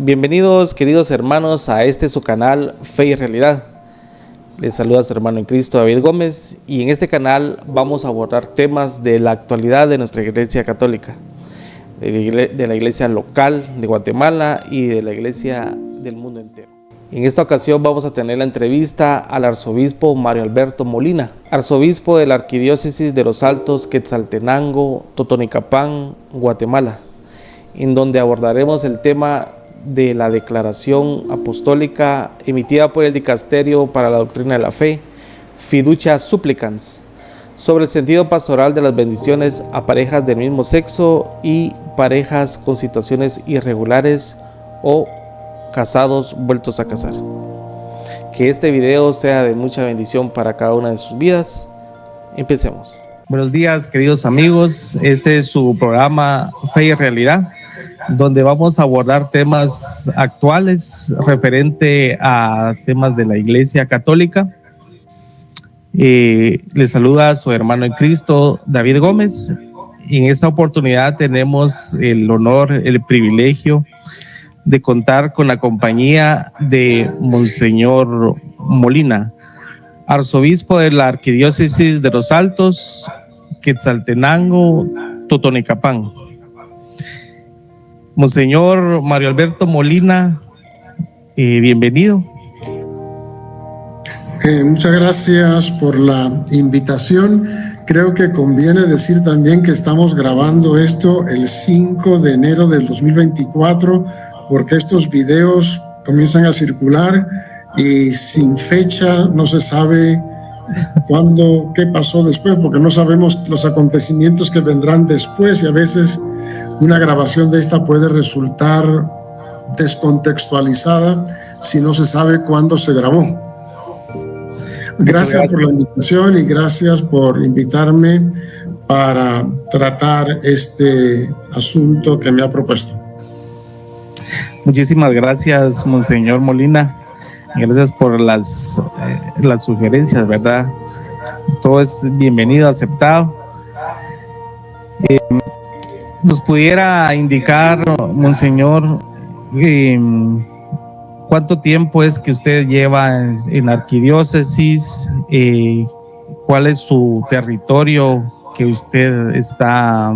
Bienvenidos, queridos hermanos, a su canal Fe y Realidad. Les saluda su hermano en Cristo, David Gómez, y en este canal vamos a abordar temas de la actualidad de nuestra Iglesia Católica, de la Iglesia local de Guatemala y de la Iglesia del mundo entero. En esta ocasión vamos a tener la entrevista al arzobispo Mario Alberto Molina, arzobispo de la Arquidiócesis de Los Altos, Quetzaltenango, Totonicapán, Guatemala, en donde abordaremos el tema de la declaración apostólica emitida por el Dicasterio para la Doctrina de la Fe, Fiducia Supplicans, sobre el sentido pastoral de las bendiciones a parejas del mismo sexo y parejas con situaciones irregulares o casados vueltos a casar. Que este video sea de mucha bendición para cada una de sus vidas. Empecemos. Buenos días, queridos amigos. Este es su programa Fe y Realidad, donde vamos a abordar temas actuales referente a temas de la Iglesia Católica. Les saluda su hermano en Cristo, David Gómez. En esta oportunidad tenemos el honor, el privilegio de contar con la compañía de Monseñor Molina, arzobispo de la Arquidiócesis de Los Altos, Quetzaltenango, Totonicapán. Monseñor Mario Alberto Molina, bienvenido. Muchas gracias por la invitación. Creo que conviene decir también que estamos grabando esto el 5 de enero del 2024, porque estos videos comienzan a circular y sin fecha no se sabe cuándo, qué pasó después, porque no sabemos los acontecimientos que vendrán después, y a veces una grabación de esta puede resultar descontextualizada si no se sabe cuándo se grabó. Gracias por la invitación y gracias por invitarme para tratar este asunto que me ha propuesto. Muchísimas gracias, Monseñor Molina. Gracias por las sugerencias, ¿verdad? Todo es bienvenido, aceptado. ¿Nos pudiera indicar, Monseñor, cuánto tiempo es que usted lleva en la arquidiócesis? ¿Cuál es su territorio que usted está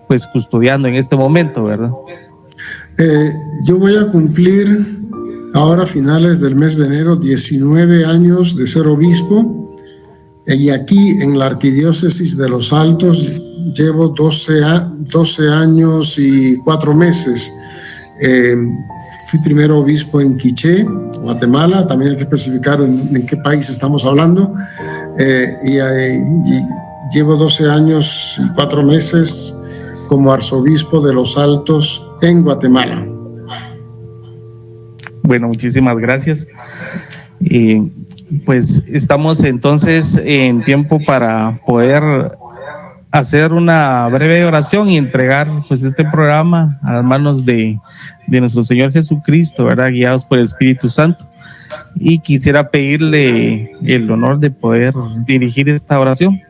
pues custodiando en este momento, verdad? Yo voy a cumplir ahora a finales del mes de enero 19 años de ser obispo, y aquí en la Arquidiócesis de Los Altos llevo 12 años y 4 meses. Fui primero obispo en Quiché, Guatemala. También hay que especificar en qué país estamos hablando. Y llevo 12 años y 4 meses como arzobispo de Los Altos en Guatemala. Bueno, muchísimas gracias. Pues estamos entonces en tiempo para poder hacer una breve oración y entregar pues este programa a las manos de nuestro Señor Jesucristo, ¿verdad? Guiados por el Espíritu Santo. Y quisiera pedirle el honor de poder dirigir esta oración.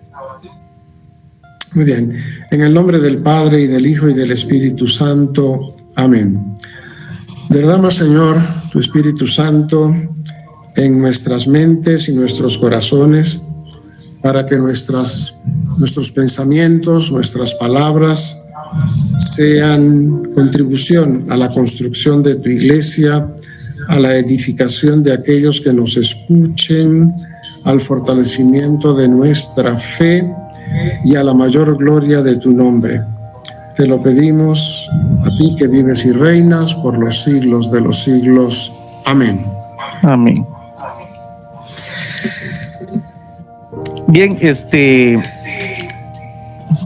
Muy bien. En el nombre del Padre, y del Hijo, y del Espíritu Santo. Amén. Derrama, Señor, tu Espíritu Santo en nuestras mentes y nuestros corazones, para que nuestros pensamientos, nuestras palabras sean contribución a la construcción de tu iglesia, a la edificación de aquellos que nos escuchen, al fortalecimiento de nuestra fe y a la mayor gloria de tu nombre. Te lo pedimos a ti, que vives y reinas por los siglos de los siglos. Amén. Amén. Bien,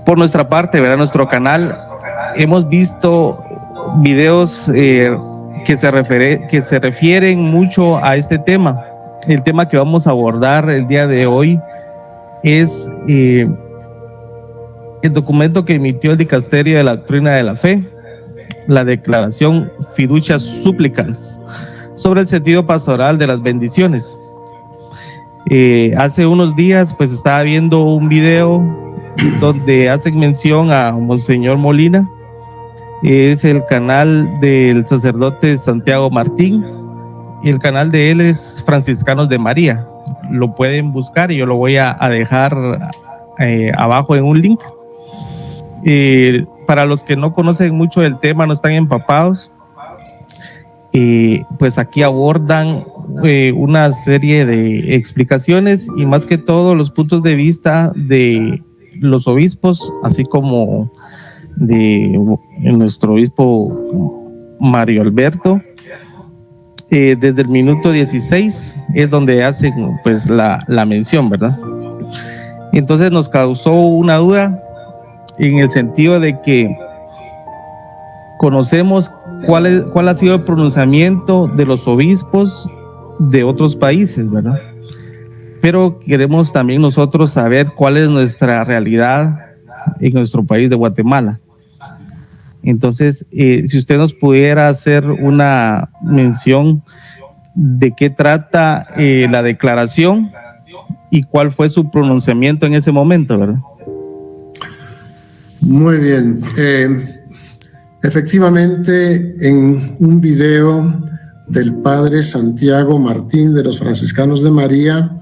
por nuestra parte, ¿verdad? Nuestro canal, hemos visto videos que se refieren mucho a este tema. El tema que vamos a abordar el día de hoy es el documento que emitió el Dicasterio de la Doctrina de la Fe, la declaración Fiducia Supplicans, sobre el sentido pastoral de las bendiciones. Hace unos días pues estaba viendo un video donde hacen mención a Monseñor Molina Es el canal del sacerdote Santiago Martín y el canal de él es Franciscanos de María. Lo pueden buscar y yo lo voy a dejar abajo en un link. Para los que no conocen mucho el tema, no están empapados, pues aquí abordan una serie de explicaciones y más que todo los puntos de vista de los obispos, así como de nuestro obispo Mario Alberto. Desde el minuto 16 es donde hacen pues la mención, ¿verdad? Entonces nos causó una duda en el sentido de que conocemos cuál ha sido el pronunciamiento de los obispos de otros países, ¿verdad? Pero queremos también nosotros saber cuál es nuestra realidad en nuestro país de Guatemala. Entonces, si usted nos pudiera hacer una mención de qué trata la declaración y cuál fue su pronunciamiento en ese momento, ¿verdad? Muy bien. Efectivamente, en un video del padre Santiago Martín de los Franciscanos de María,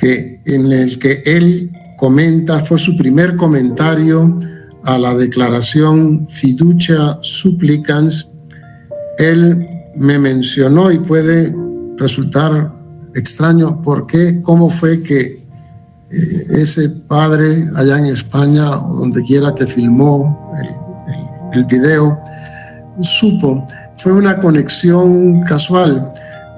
en el que él comenta, fue su primer comentario a la declaración Fiducia Supplicans, él me mencionó, y puede resultar extraño cómo fue que ese padre allá en España o donde quiera que filmó el video supo. Fue una conexión casual.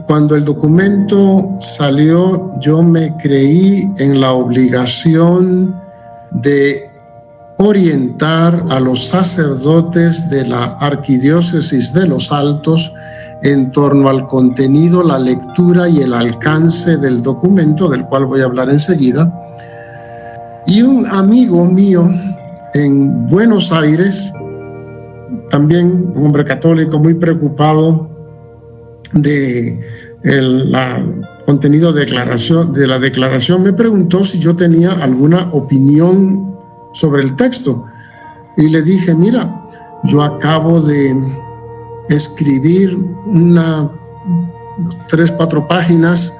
Cuando el documento salió, yo me creí en la obligación de orientar a los sacerdotes de la Arquidiócesis de Los Altos en torno al contenido, la lectura y el alcance del documento, del cual voy a hablar enseguida. Y un amigo mío en Buenos Aires, también un hombre católico muy preocupado de contenido de la declaración, me preguntó si yo tenía alguna opinión sobre el texto. Y le dije, mira, yo acabo de escribir 3-4 páginas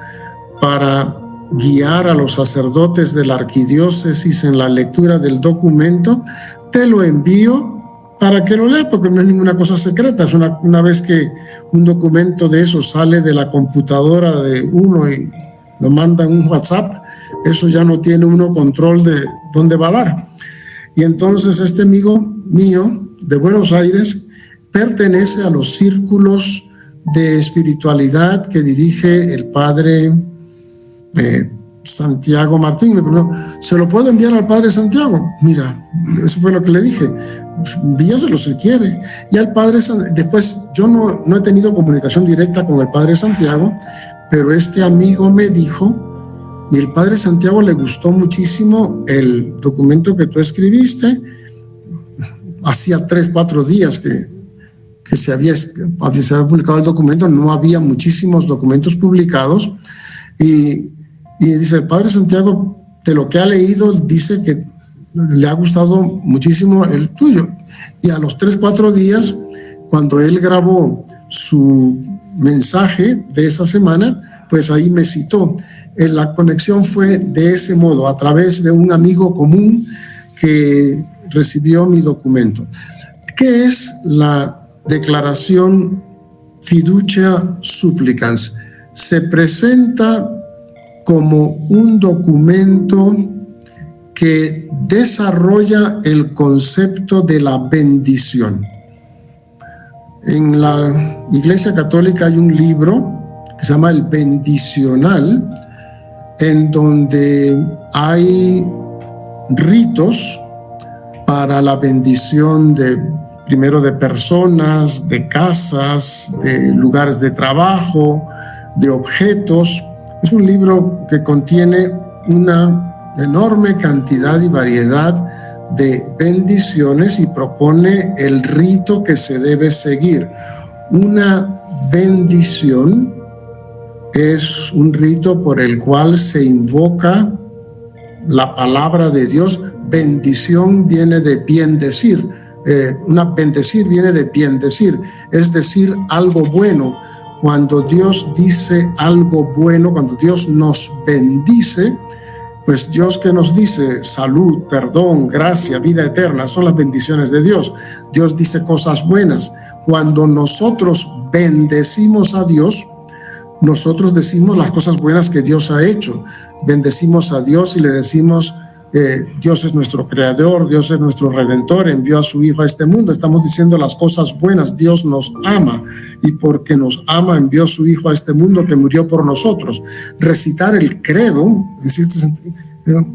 para guiar a los sacerdotes de la arquidiócesis en la lectura del documento, te lo envío para que lo leas, porque no es ninguna cosa secreta. Es una vez que un documento de eso sale de la computadora de uno y lo manda en un WhatsApp, eso ya no tiene uno control de dónde va a dar. Y entonces este amigo mío de Buenos Aires pertenece a los círculos de espiritualidad que dirige el padre Santiago Martín. Me preguntó, ¿se lo puedo enviar al padre Santiago? Mira, eso fue lo que le dije, envíaselo si quiere. Y al padre después, yo no he tenido comunicación directa con el padre Santiago, pero este amigo me dijo, y el padre Santiago le gustó muchísimo el documento que tú escribiste. Hacía 3-4 días que se había publicado el documento, no había muchísimos documentos publicados, y dice, el padre Santiago, de lo que ha leído, dice que le ha gustado muchísimo el tuyo. Y a los 3-4 días, cuando él grabó su mensaje de esa semana, pues ahí me citó. La conexión fue de ese modo, a través de un amigo común que recibió mi documento. ¿Qué es la declaración Fiducia Supplicans? Se presenta como un documento que desarrolla el concepto de la bendición. En la Iglesia Católica hay un libro que se llama el Bendicional, en donde hay ritos para la bendición primero de personas, de casas, de lugares de trabajo, de objetos. Es un libro que contiene una enorme cantidad y variedad de bendiciones y propone el rito que se debe seguir. Una bendición es un rito por el cual se invoca la palabra de Dios. Bendición viene de bien decir. bendecir viene de bien decir, es decir algo bueno. Cuando Dios dice algo bueno, cuando Dios nos bendice, pues Dios, que nos dice salud, perdón, gracia, vida eterna, son las bendiciones de Dios. Dios dice cosas buenas. Cuando nosotros bendecimos a Dios, nosotros decimos las cosas buenas que Dios ha hecho. Bendecimos a Dios y le decimos, Dios es nuestro creador, Dios es nuestro redentor, envió a su Hijo a este mundo. Estamos diciendo las cosas buenas. Dios nos ama y porque nos ama envió a su Hijo a este mundo, que murió por nosotros. Recitar el credo,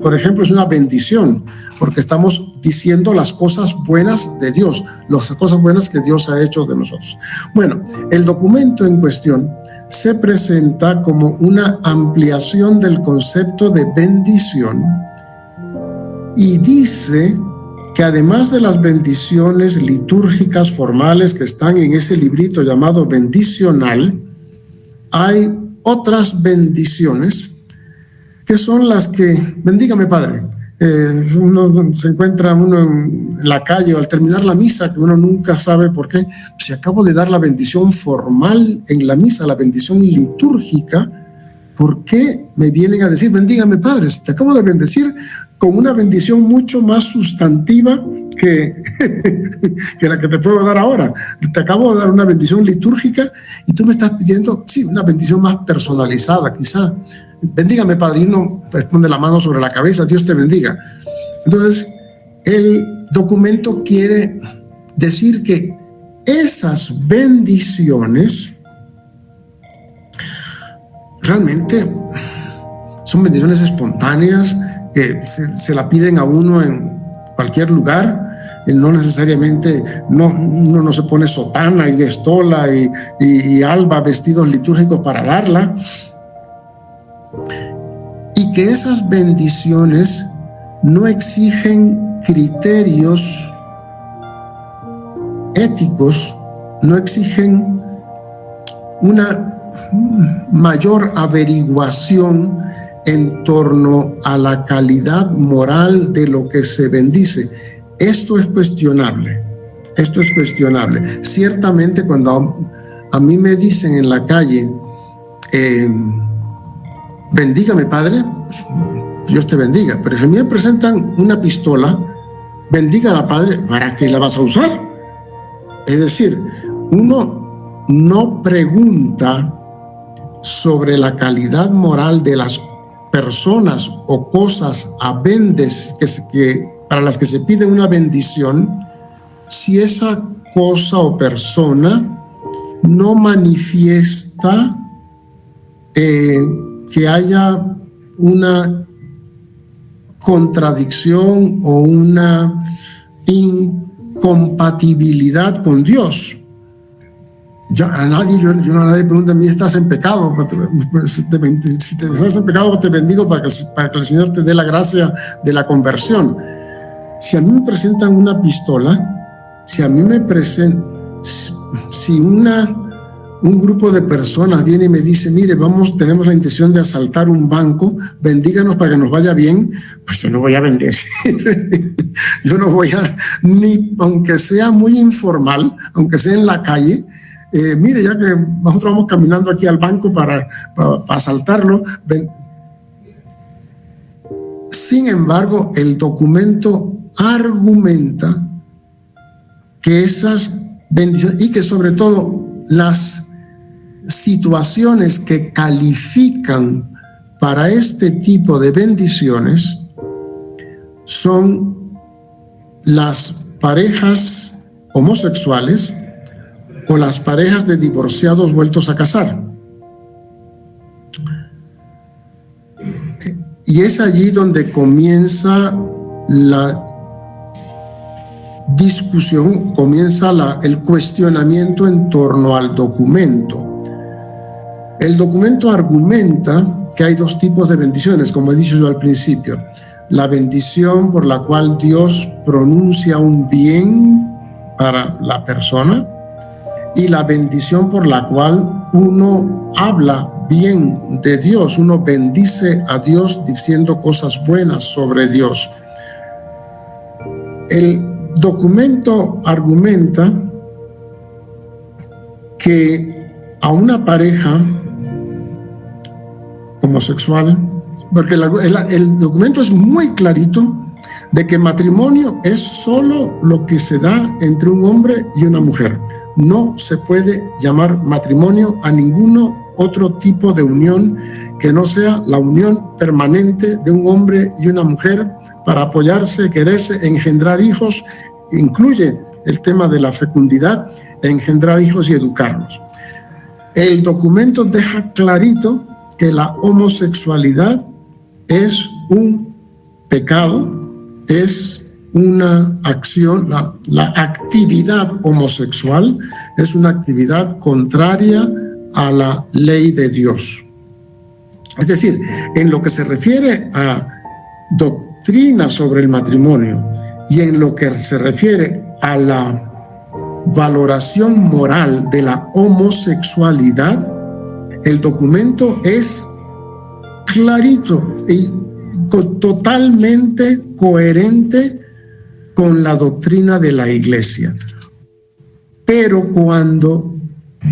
por ejemplo, es una bendición, porque estamos diciendo las cosas buenas de Dios, las cosas buenas que Dios ha hecho de nosotros. Bueno, el documento en cuestión se presenta como una ampliación del concepto de bendición y dice que además de las bendiciones litúrgicas formales que están en ese librito llamado bendicional, hay otras bendiciones que son las que, bendígame Padre, uno se encuentra uno en la calle o al terminar la misa, que uno nunca sabe por qué, si acabo de dar la bendición formal en la misa, la bendición litúrgica, ¿por qué me vienen a decir, bendígame Padre? Te acabo de bendecir con una bendición mucho más sustantiva que la que te puedo dar ahora. Te acabo de dar una bendición litúrgica y tú me estás pidiendo, sí, una bendición más personalizada quizá. Bendígame Padre, y uno pues pone la mano sobre la cabeza, Dios te bendiga. Entonces, el documento quiere decir que esas bendiciones realmente son bendiciones espontáneas que se la piden a uno en cualquier lugar, no necesariamente, uno no se pone sotana y estola y alba, vestidos litúrgicos para darla, y que esas bendiciones no exigen criterios éticos, no exigen una mayor averiguación en torno a la calidad moral de lo que se bendice. Esto es cuestionable. Ciertamente cuando a mí me dicen en la calle, bendígame Padre, pues, Dios te bendiga. Pero si a mí me presentan una pistola, bendígala Padre, ¿para qué la vas a usar? Es decir, uno no pregunta sobre la calidad moral de las personas o cosas para las que se pide una bendición, si esa cosa o persona no manifiesta que haya una contradicción o una incompatibilidad con Dios. Yo a nadie pregunta a mí, ¿estás en pecado? Si estás en pecado, te bendigo para que el Señor te dé la gracia de la conversión. Si a mí me presentan una pistola, si un grupo de personas viene y me dice, mire, tenemos la intención de asaltar un banco, bendíganos para que nos vaya bien, pues yo no voy a bendecir. Yo no voy ni aunque sea muy informal, aunque sea en la calle, mire, ya que nosotros vamos caminando aquí al banco para asaltarlo. Sin embargo, el documento argumenta que esas bendiciones y que sobre todo las situaciones que califican para este tipo de bendiciones son las parejas homosexuales o las parejas de divorciados vueltos a casar. Y es allí donde comienza la discusión, comienza el cuestionamiento en torno al documento. El documento argumenta que hay dos tipos de bendiciones, como he dicho yo al principio. La bendición por la cual Dios pronuncia un bien para la persona, y la bendición por la cual uno habla bien de Dios, uno bendice a Dios diciendo cosas buenas sobre Dios. El documento argumenta que a una pareja homosexual, porque el documento es muy clarito de que matrimonio es solo lo que se da entre un hombre y una mujer. No se puede llamar matrimonio a ninguno otro tipo de unión que no sea la unión permanente de un hombre y una mujer para apoyarse, quererse, engendrar hijos. Incluye el tema de la fecundidad, engendrar hijos y educarlos. El documento deja clarito que la homosexualidad es un pecado, es una acción, la actividad homosexual es una actividad contraria a la ley de Dios. Es decir, en lo que se refiere a doctrina sobre el matrimonio y en lo que se refiere a la valoración moral de la homosexualidad, el documento es clarito y totalmente coherente con la doctrina de la Iglesia. Pero cuando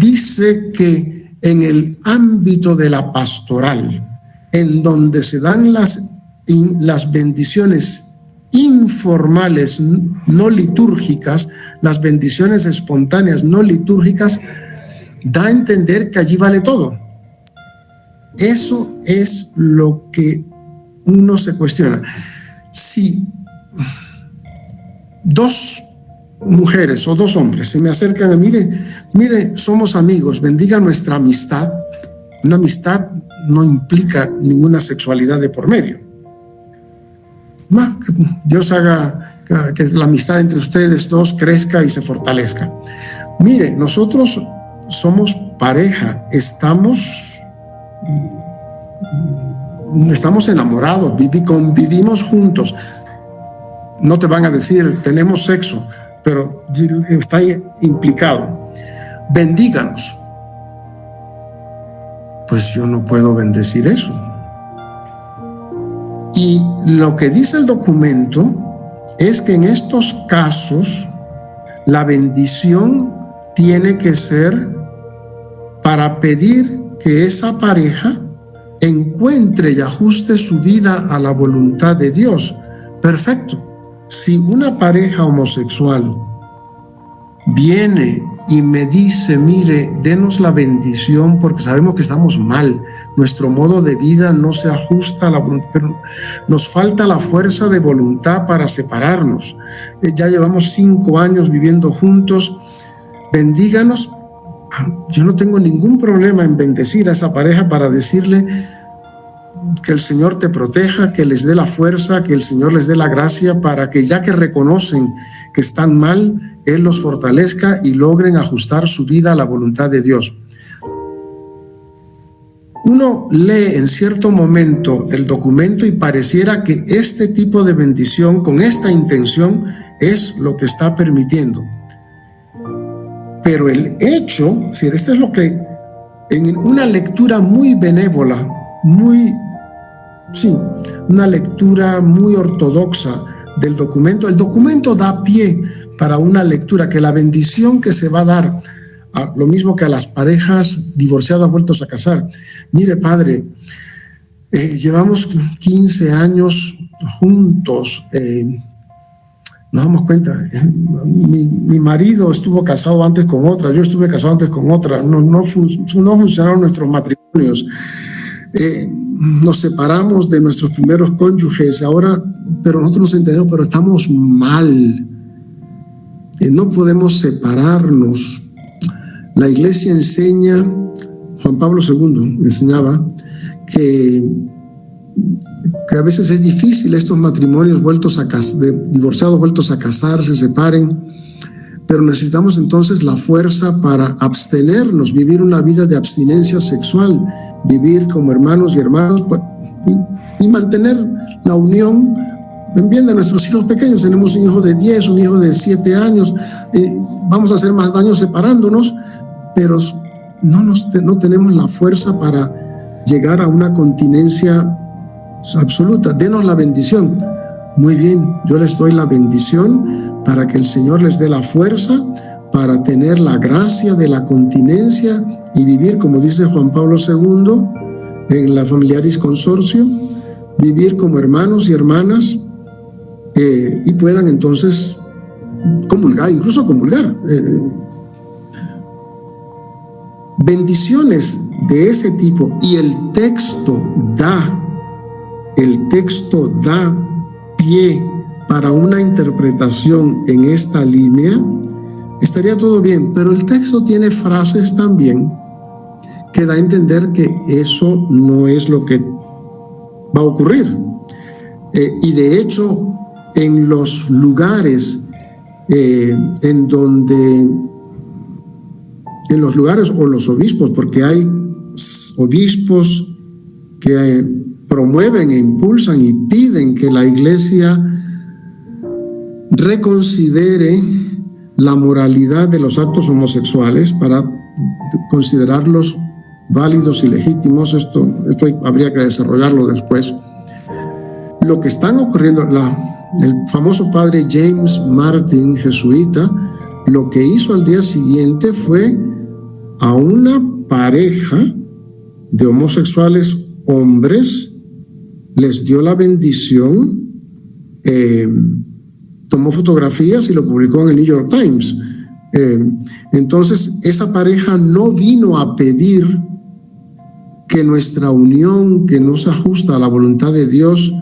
dice que en el ámbito de la pastoral, en donde se dan las bendiciones informales, no litúrgicas, las bendiciones espontáneas, no litúrgicas, da a entender que allí vale todo. Eso es lo que uno se cuestiona. Si dos mujeres o dos hombres se me acercan a mire, somos amigos, bendiga nuestra amistad. Una amistad no implica ninguna sexualidad de por medio. Que Dios haga que la amistad entre ustedes dos crezca y se fortalezca. Mire, nosotros somos pareja, estamos enamorados, convivimos juntos. No te van a decir tenemos sexo, pero está implicado. Bendíganos. Pues yo no puedo bendecir eso. Y lo que dice el documento es que en estos casos la bendición tiene que ser para pedir que esa pareja encuentre y ajuste su vida a la voluntad de Dios. Perfecto. Si una pareja homosexual viene y me dice, mire, denos la bendición porque sabemos que estamos mal, nuestro modo de vida no se ajusta a la voluntad, pero nos falta la fuerza de voluntad para separarnos. Ya llevamos 5 años viviendo juntos, bendíganos. Yo no tengo ningún problema en bendecir a esa pareja para decirle que el Señor te proteja, que les dé la fuerza, que el Señor les dé la gracia para que ya que reconocen que están mal, Él los fortalezca y logren ajustar su vida a la voluntad de Dios. Uno lee en cierto momento el documento y pareciera que este tipo de bendición con esta intención es lo que está permitiendo. Pero el hecho, si este es lo que en una lectura muy benévola, una lectura muy ortodoxa del documento, el documento da pie para una lectura que la bendición que se va a dar, lo mismo que a las parejas divorciadas vueltos a casar. Mire, padre, llevamos 15 años juntos, nos damos cuenta, mi marido estuvo casado antes con otra, yo estuve casado antes con otra, no funcionaron nuestros matrimonios, nos separamos de nuestros primeros cónyuges ahora, pero nosotros nos entendemos, pero estamos mal, no podemos separarnos. La Iglesia enseña, Juan Pablo II enseñaba que a veces es difícil estos matrimonios divorciados vueltos a casar, se separen, pero necesitamos entonces la fuerza para abstenernos, vivir una vida de abstinencia sexual, vivir como hermanos y hermanas y mantener la unión en bien de nuestros hijos pequeños. Tenemos un hijo de 10, un hijo de 7 años, vamos a hacer más daño separándonos, pero no tenemos la fuerza para llegar a una continencia absoluta. Denos la bendición. Muy bien, yo les doy la bendición, para que el Señor les dé la fuerza para tener la gracia de la continencia y vivir, como dice Juan Pablo II en la Familiaris Consortio, vivir como hermanos y hermanas, y puedan entonces comulgar, incluso comulgar. Bendiciones de ese tipo, y el texto da pie para una interpretación en esta línea, estaría todo bien, pero el texto tiene frases también que da a entender que eso no es lo que va a ocurrir. Y de hecho, en los lugares en los lugares o los obispos, porque hay obispos que promueven e impulsan y piden que la Iglesia reconsidere la moralidad de los actos homosexuales para considerarlos válidos y legítimos. Esto habría que desarrollarlo después. Lo que están ocurriendo, el famoso padre James Martin, jesuita, lo que hizo al día siguiente fue a una pareja de homosexuales hombres, les dio la bendición, tomó fotografías y lo publicó en el New York Times. Entonces, esa pareja no vino a pedir que nuestra unión, que no se ajusta a la voluntad de Dios,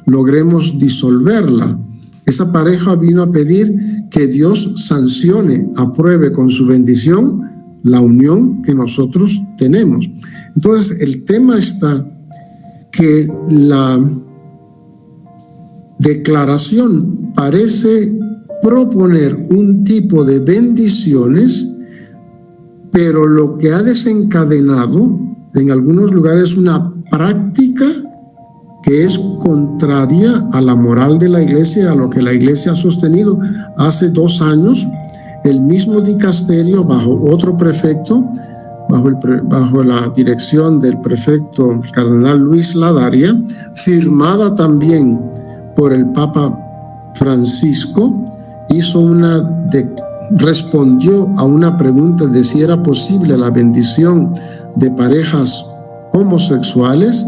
logremos disolverla. Esa pareja vino a pedir que Dios sancione, apruebe con su bendición la unión que nosotros tenemos. Entonces, el tema está que la declaración parece proponer un tipo de bendiciones, pero lo que ha desencadenado en algunos lugares una práctica que es contraria a la moral de la Iglesia, a lo que la Iglesia ha sostenido. Hace 2 años, el mismo dicasterio, bajo otro prefecto, bajo la dirección del prefecto cardenal Luis Ladaria, firmada también por el Papa Francisco, respondió a una pregunta de si era posible la bendición de parejas homosexuales,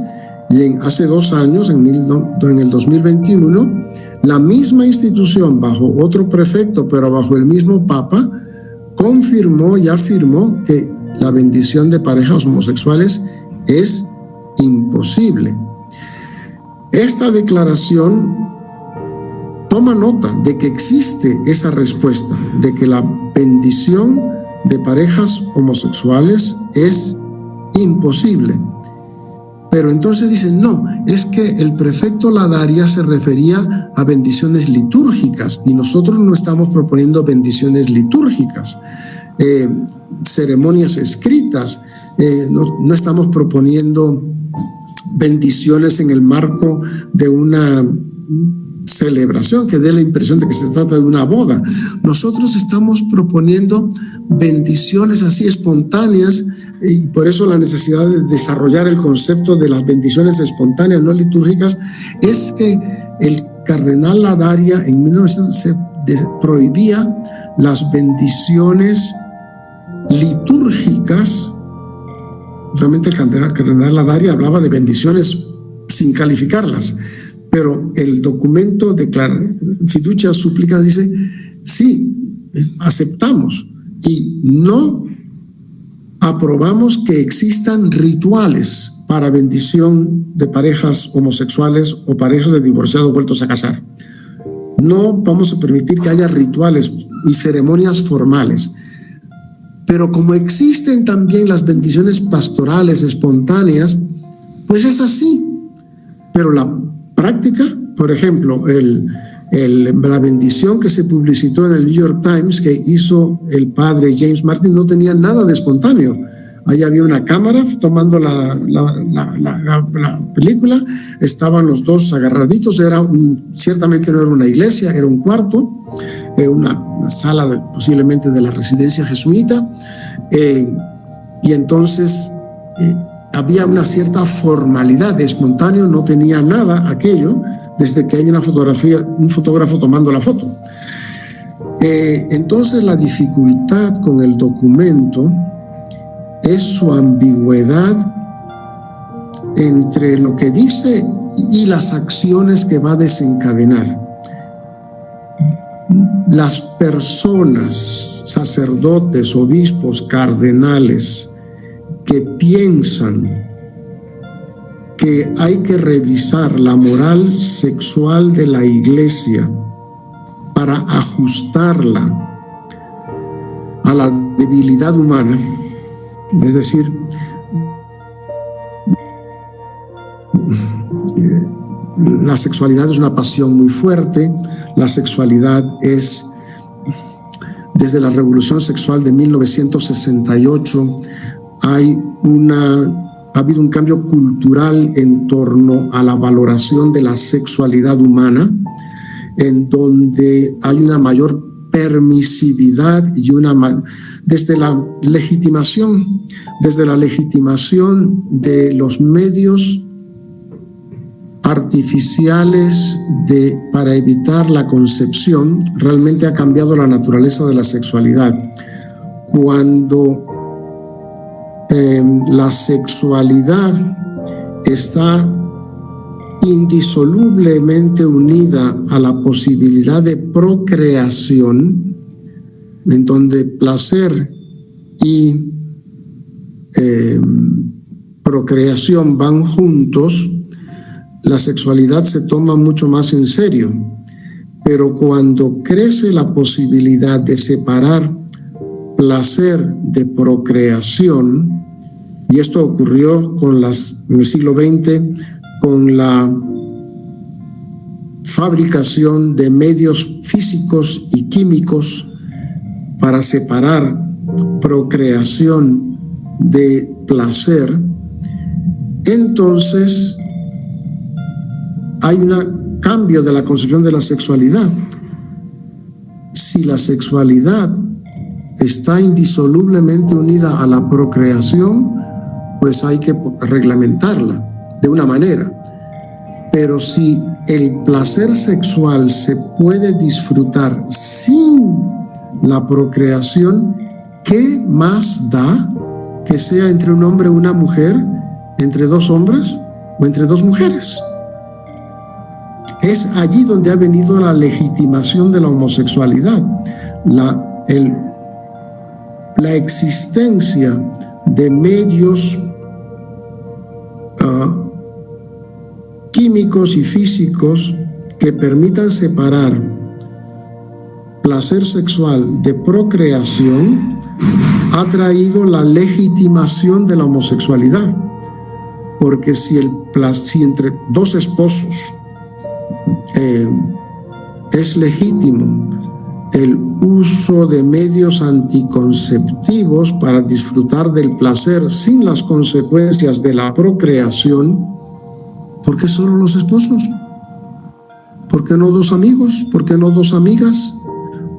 y hace 2 años, en el 2021, la misma institución, bajo otro prefecto, pero bajo el mismo Papa, confirmó y afirmó que la bendición de parejas homosexuales es imposible. Esta declaración toma nota de que existe esa respuesta, de que la bendición de parejas homosexuales es imposible. Pero entonces dicen, no, es que el prefecto Ladaria se refería a bendiciones litúrgicas y nosotros no estamos proponiendo bendiciones litúrgicas, ceremonias escritas, no estamos proponiendo bendiciones en el marco de una celebración que dé la impresión de que se trata de una boda. Nosotros estamos proponiendo bendiciones así espontáneas, y por eso la necesidad de desarrollar el concepto de las bendiciones espontáneas no litúrgicas. Es que el cardenal Ladaria en 1900 prohibía las bendiciones litúrgicas. Realmente el cardenal Ladaria hablaba de bendiciones sin calificarlas, pero el documento de Fiducia Súplica dice, sí, aceptamos y no aprobamos que existan rituales para bendición de parejas homosexuales o parejas de divorciados vueltos a casar. No vamos a permitir que haya rituales y ceremonias formales. Pero como existen también las bendiciones pastorales espontáneas, pues es así. Pero la práctica, por ejemplo, la bendición que se publicitó en el New York Times que hizo el padre James Martin no tenía nada de espontáneo. Ahí había una cámara tomando la película, estaban los dos agarraditos, ciertamente no era una iglesia, era un cuarto, una sala posiblemente de la residencia jesuita, y entonces había una cierta formalidad. De espontáneo no tenía nada aquello, desde que hay una fotografía, un fotógrafo tomando la foto. Entonces la dificultad con el documento es su ambigüedad entre lo que dice y las acciones que va a desencadenar. Las personas, sacerdotes, obispos, cardenales, que piensan que hay que revisar la moral sexual de la Iglesia para ajustarla a la debilidad humana, es decir, la sexualidad es una pasión muy fuerte. La sexualidad es, desde la revolución sexual de 1968, ha habido un cambio cultural en torno a la valoración de la sexualidad humana, en donde hay una mayor permisividad y desde la legitimación de los medios artificiales para evitar la concepción, realmente ha cambiado la naturaleza de la sexualidad. Cuando la sexualidad está indisolublemente unida a la posibilidad de procreación, en donde placer y procreación van juntos, la sexualidad se toma mucho más en serio. Pero cuando crece la posibilidad de separar placer de procreación, y esto ocurrió en el siglo XX con la fabricación de medios físicos y químicos para separar procreación de placer, entonces hay un cambio de la concepción de la sexualidad. Si la sexualidad está indisolublemente unida a la procreación, pues hay que reglamentarla de una manera. Pero si el placer sexual se puede disfrutar sin la procreación, ¿qué más da que sea entre un hombre y una mujer, entre dos hombres o entre dos mujeres? Es allí donde ha venido la legitimación de la homosexualidad, la existencia de medios químicos y físicos que permitan separar placer sexual de procreación, ha traído la legitimación de la homosexualidad. Porque si entre dos esposos es legítimo el uso de medios anticonceptivos para disfrutar del placer sin las consecuencias de la procreación, ¿por qué solo los esposos? ¿Por qué no dos amigos? ¿Por qué no dos amigas?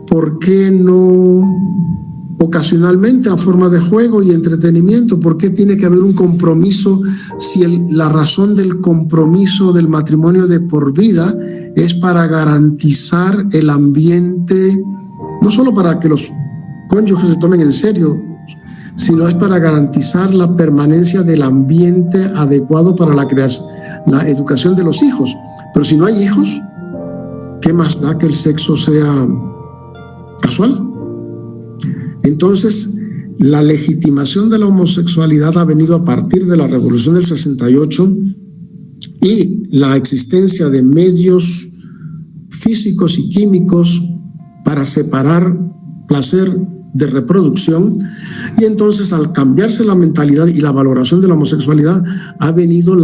¿Por qué no ocasionalmente a forma de juego y entretenimiento? ¿Por qué tiene que haber un compromiso si la razón del compromiso del matrimonio de por vida es para garantizar el ambiente, no solo para que los cónyuges se tomen en serio, sino es para garantizar la permanencia del ambiente adecuado para la educación de los hijos? Pero si no hay hijos, ¿qué más da que el sexo sea casual? Entonces, la legitimación de la homosexualidad ha venido a partir de la Revolución del 68 y la existencia de medios físicos y químicos para separar placer de reproducción. Y entonces, al cambiarse la mentalidad y la valoración de la homosexualidad, ha venido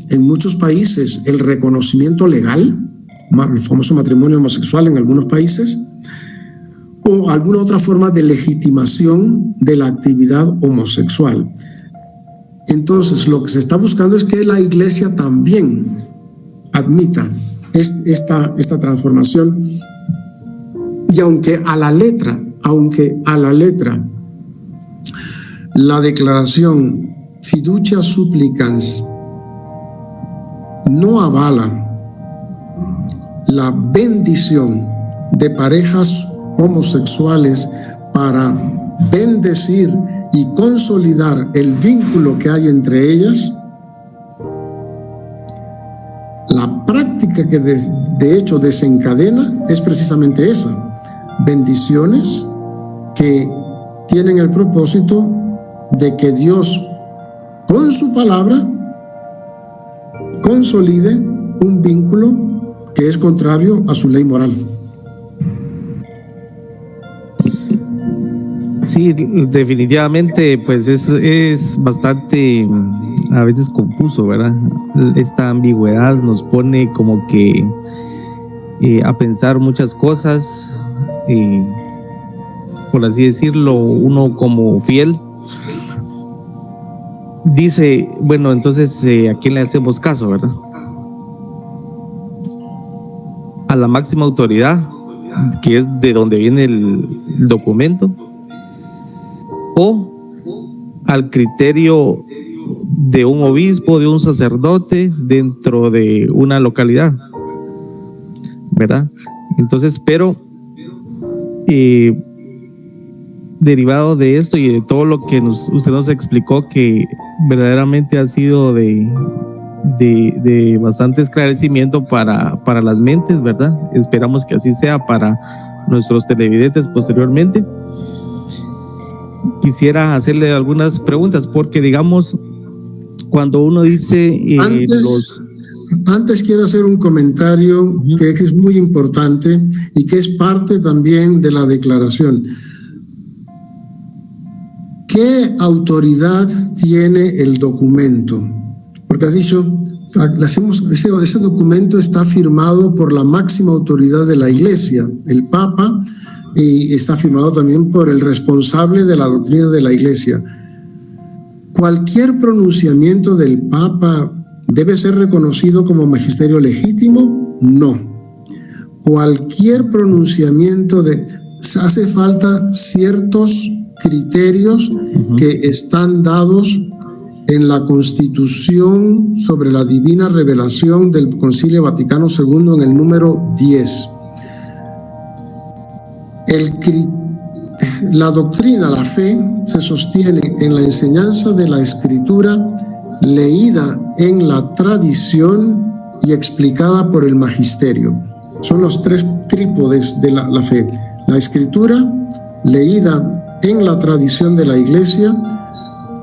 en muchos países el reconocimiento legal, el famoso matrimonio homosexual en algunos países, o alguna otra forma de legitimación de la actividad homosexual. Entonces, lo que se está buscando es que la Iglesia también admita esta transformación, y aunque a la letra la declaración Fiducia Supplicans no avala la bendición de parejas homosexuales para bendecir y consolidar el vínculo que hay entre ellas, la práctica que de hecho desencadena es precisamente esa: bendiciones que tienen el propósito de que Dios, con su palabra, consolide un vínculo que es contrario a su ley moral. Sí, definitivamente, pues es bastante a veces confuso, ¿verdad? Esta ambigüedad nos pone como que a pensar muchas cosas, por así decirlo. Uno como fiel dice, bueno, entonces ¿a quién le hacemos caso, verdad? ¿A la máxima autoridad, que es de donde viene el documento, o al criterio de un obispo, de un sacerdote dentro de una localidad, ¿verdad? Entonces, pero derivado de esto y de todo lo que usted nos explicó, que verdaderamente ha sido de bastante esclarecimiento para las mentes, ¿verdad? Esperamos que así sea para nuestros televidentes posteriormente. Quisiera hacerle algunas preguntas, porque digamos, cuando uno dice antes quiero hacer un comentario que es muy importante y que es parte también de la declaración. ¿Qué autoridad tiene el documento? Porque has dicho, ese documento está firmado por la máxima autoridad de la Iglesia, el Papa, y está firmado también por el responsable de la doctrina de la Iglesia. ¿Cualquier pronunciamiento del Papa debe ser reconocido como magisterio legítimo? No. Cualquier pronunciamiento hace falta ciertos criterios que están dados en la Constitución sobre la Divina Revelación del Concilio Vaticano II en el número 10. La doctrina, la fe, se sostiene en la enseñanza de la Escritura, leída en la tradición y explicada por el magisterio. Son los tres trípodes de la fe: la Escritura, leída en la tradición de la Iglesia,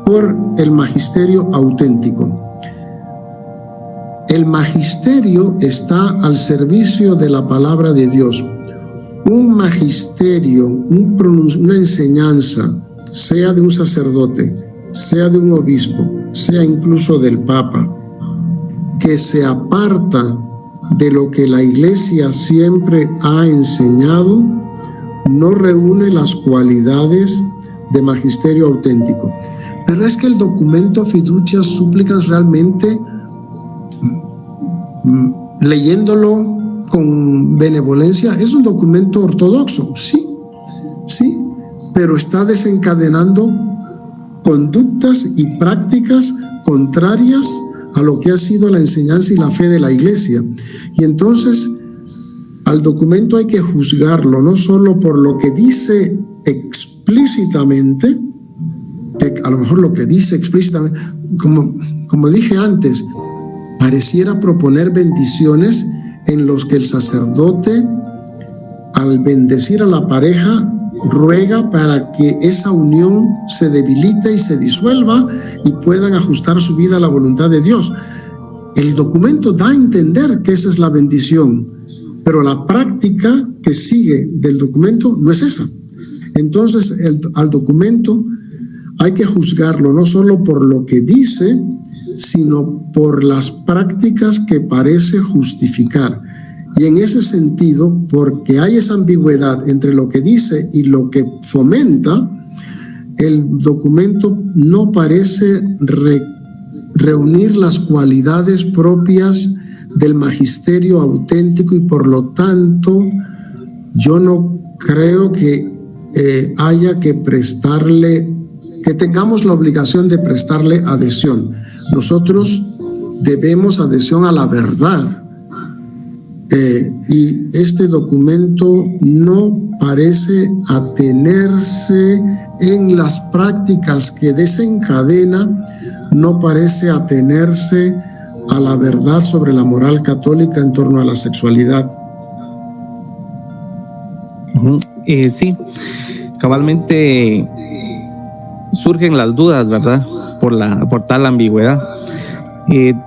por el magisterio auténtico. El magisterio está al servicio de la palabra de Dios. Un magisterio, una enseñanza, sea de un sacerdote, sea de un obispo, sea incluso del Papa, que se aparta de lo que la Iglesia siempre ha enseñado, no reúne las cualidades de magisterio auténtico. Pero es que el documento Fiducias Supplicans, realmente, leyéndolo con benevolencia, es un documento ortodoxo, sí, pero está desencadenando conductas y prácticas contrarias a lo que ha sido la enseñanza y la fe de la Iglesia. Y entonces al documento hay que juzgarlo no solo por lo que dice explícitamente, que a lo mejor lo que dice explícitamente, como dije antes, pareciera proponer bendiciones en los que el sacerdote, al bendecir a la pareja, ruega para que esa unión se debilite y se disuelva y puedan ajustar su vida a la voluntad de Dios. El documento da a entender que esa es la bendición, pero la práctica que sigue del documento no es esa. Entonces, al documento hay que juzgarlo no solo por lo que dice, sino por las prácticas que parece justificar. Y en ese sentido, porque hay esa ambigüedad entre lo que dice y lo que fomenta, el documento no parece reunir las cualidades propias del magisterio auténtico, y por lo tanto yo no creo que haya que que tengamos la obligación de prestarle adhesión. Nosotros debemos adhesión a la verdad. Y este documento no parece atenerse en las prácticas que desencadena, no parece atenerse a la verdad sobre la moral católica en torno a la sexualidad. Sí, cabalmente surgen las dudas, ¿verdad? Por tal ambigüedad.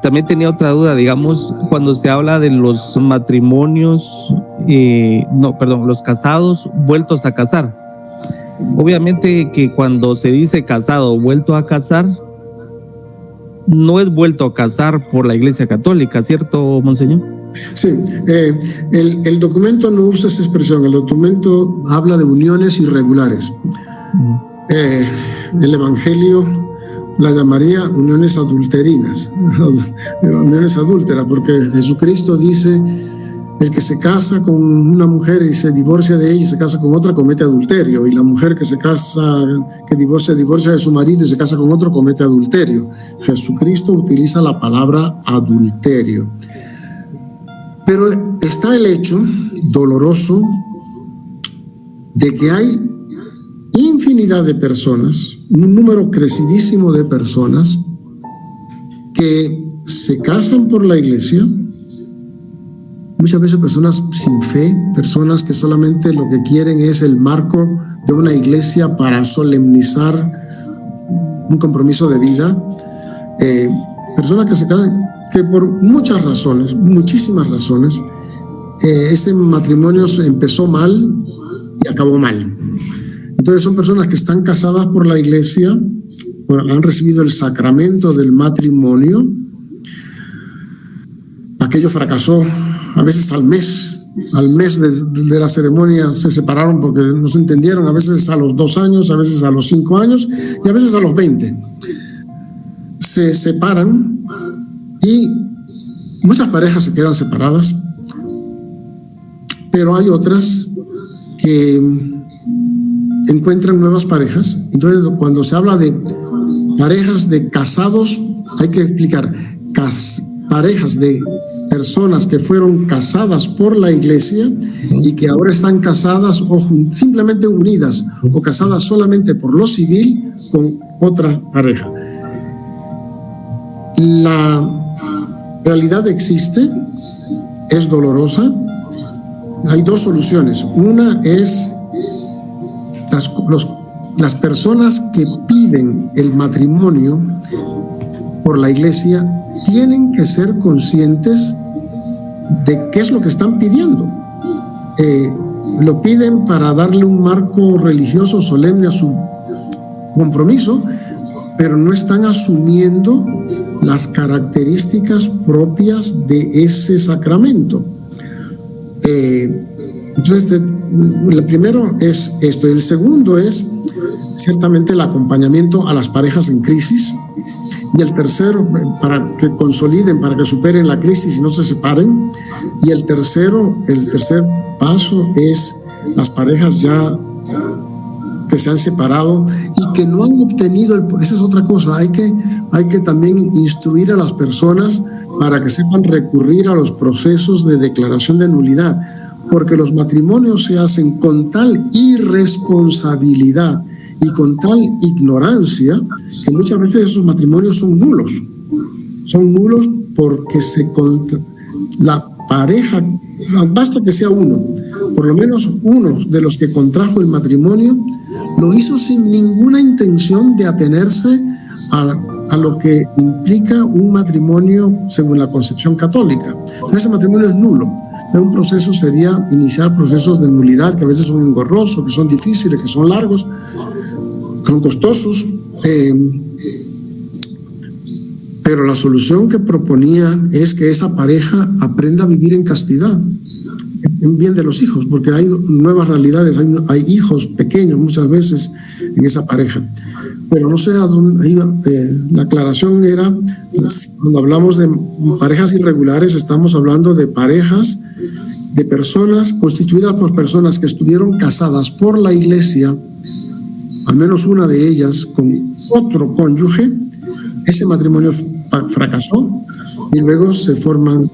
También tenía otra duda, digamos, cuando se habla de los matrimonios, los casados vueltos a casar. Obviamente que cuando se dice casado o vuelto a casar, no es vuelto a casar por la Iglesia Católica, ¿cierto, Monseñor? Sí, el documento no usa esa expresión, el documento habla de uniones irregulares. El Evangelio la llamaría uniones adulterinas, uniones adúlteras, porque Jesucristo dice: el que se casa con una mujer y se divorcia de ella y se casa con otra comete adulterio, y la mujer que se divorcia de su marido y se casa con otro comete adulterio. Jesucristo utiliza la palabra adulterio. Pero está el hecho doloroso de que hay infinidad de personas, un número crecidísimo de personas que se casan por la iglesia, muchas veces personas sin fe, personas que solamente lo que quieren es el marco de una iglesia para solemnizar un compromiso de vida, personas que se casan, que por muchas razones, muchísimas razones, ese matrimonio empezó mal y acabó mal. Entonces son personas que están casadas por la iglesia, han recibido el sacramento del matrimonio, aquello fracasó, a veces al mes de la ceremonia se separaron porque no se entendieron, a veces a los 2 años, a veces a los 5 años y a veces a los 20. Se separan y muchas parejas se quedan separadas, pero hay otras que encuentran nuevas parejas. Entonces, cuando se habla de parejas de casados, hay que explicar parejas de personas que fueron casadas por la iglesia y que ahora están casadas o simplemente unidas o casadas solamente por lo civil con otra pareja. La realidad existe, es dolorosa. Hay 2 soluciones. Una es las personas que piden el matrimonio por la iglesia tienen que ser conscientes de qué es lo que están pidiendo. Lo piden para darle un marco religioso solemne a su compromiso, pero no están asumiendo las características propias de ese sacramento. Entonces, el primero es esto. El segundo es ciertamente el acompañamiento a las parejas en crisis. Y el tercero, para que consoliden, para que superen la crisis y no se separen. Y el tercer paso es las parejas ya que se han separado y que no han obtenido esa es otra cosa. Hay que también instruir a las personas para que sepan recurrir a los procesos de declaración de nulidad, porque los matrimonios se hacen con tal irresponsabilidad y con tal ignorancia que muchas veces esos matrimonios son nulos. Son nulos porque la pareja, basta que sea uno, por lo menos uno de los que contrajo el matrimonio, lo hizo sin ninguna intención de atenerse a lo que implica un matrimonio según la concepción católica. Entonces ese matrimonio es nulo. Un proceso sería iniciar procesos de nulidad que a veces son engorrosos, que son difíciles, que son largos, que son costosos, pero la solución que proponía es que esa pareja aprenda a vivir en castidad, en bien de los hijos, porque hay nuevas realidades, hay hijos pequeños muchas veces en esa pareja. Pero no sé a dónde iba. La aclaración era, cuando hablamos de parejas irregulares, estamos hablando de parejas de personas constituidas por personas que estuvieron casadas por la iglesia, al menos una de ellas con otro cónyuge. Ese matrimonio fracasó y luego se forman,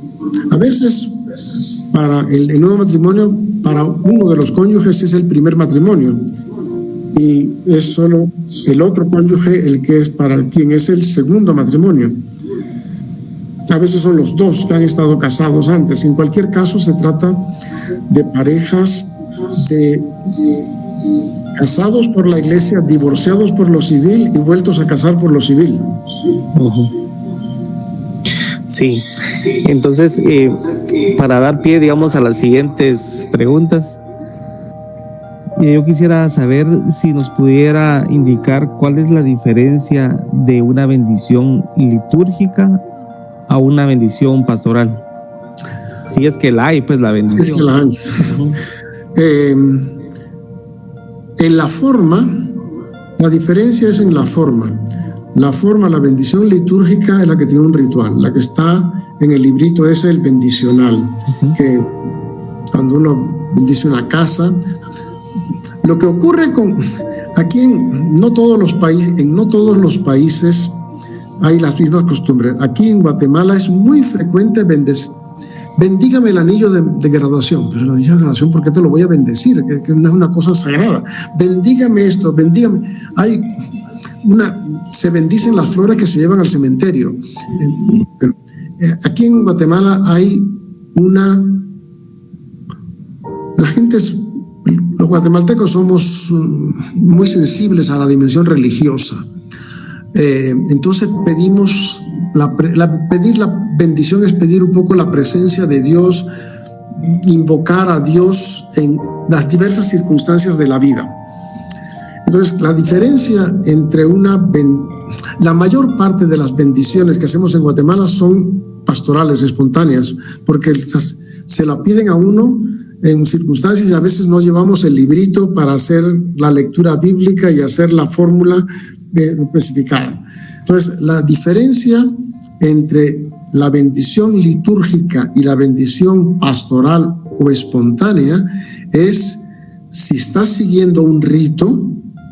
a veces para el nuevo matrimonio, para uno de los cónyuges es el primer matrimonio. Y es solo el otro cónyuge el que es para quien es el segundo matrimonio. A veces son los dos que han estado casados antes. En cualquier caso se trata de parejas casados por la iglesia, divorciados por lo civil y vueltos a casar por lo civil. Sí, entonces para dar pie, digamos, a las siguientes preguntas, yo quisiera saber si nos pudiera indicar cuál es la diferencia de una bendición litúrgica a una bendición pastoral. Si es que la hay, pues la bendición. Es que la hay. En la forma, la diferencia es en la forma. La forma, la bendición litúrgica es la que tiene un ritual, la que está en el librito ese, el bendicional, que cuando uno bendice una casa. Lo que ocurre aquí en no todos los países hay las mismas costumbres. Aquí en Guatemala es muy frecuente bendígame el anillo de graduación. Pero el anillo de graduación, ¿por qué te lo voy a bendecir? Que no es una cosa sagrada. Bendígame esto, bendígame. Se bendicen las flores que se llevan al cementerio. Aquí en Guatemala hay los guatemaltecos somos muy sensibles a la dimensión religiosa. Entonces pedir la bendición es pedir un poco la presencia de Dios, invocar a Dios en las diversas circunstancias de la vida. Entonces, la diferencia entre la mayor parte de las bendiciones que hacemos en Guatemala son pastorales, espontáneas, porque se la piden a uno en circunstancias y a veces no llevamos el librito para hacer la lectura bíblica y hacer la fórmula especificada. Entonces, la diferencia entre la bendición litúrgica y la bendición pastoral o espontánea es si estás siguiendo un rito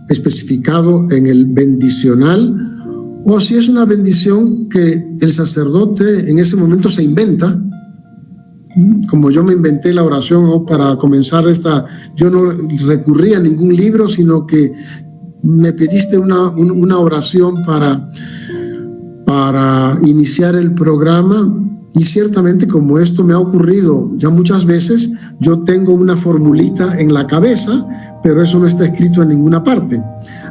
especificado en el bendicional o si es una bendición que el sacerdote en ese momento se inventa. Como yo me inventé la oración para comenzar yo no recurrí a ningún libro, sino que me pediste una oración para iniciar el programa, y ciertamente como esto me ha ocurrido ya muchas veces, yo tengo una formulita en la cabeza, pero eso no está escrito en ninguna parte.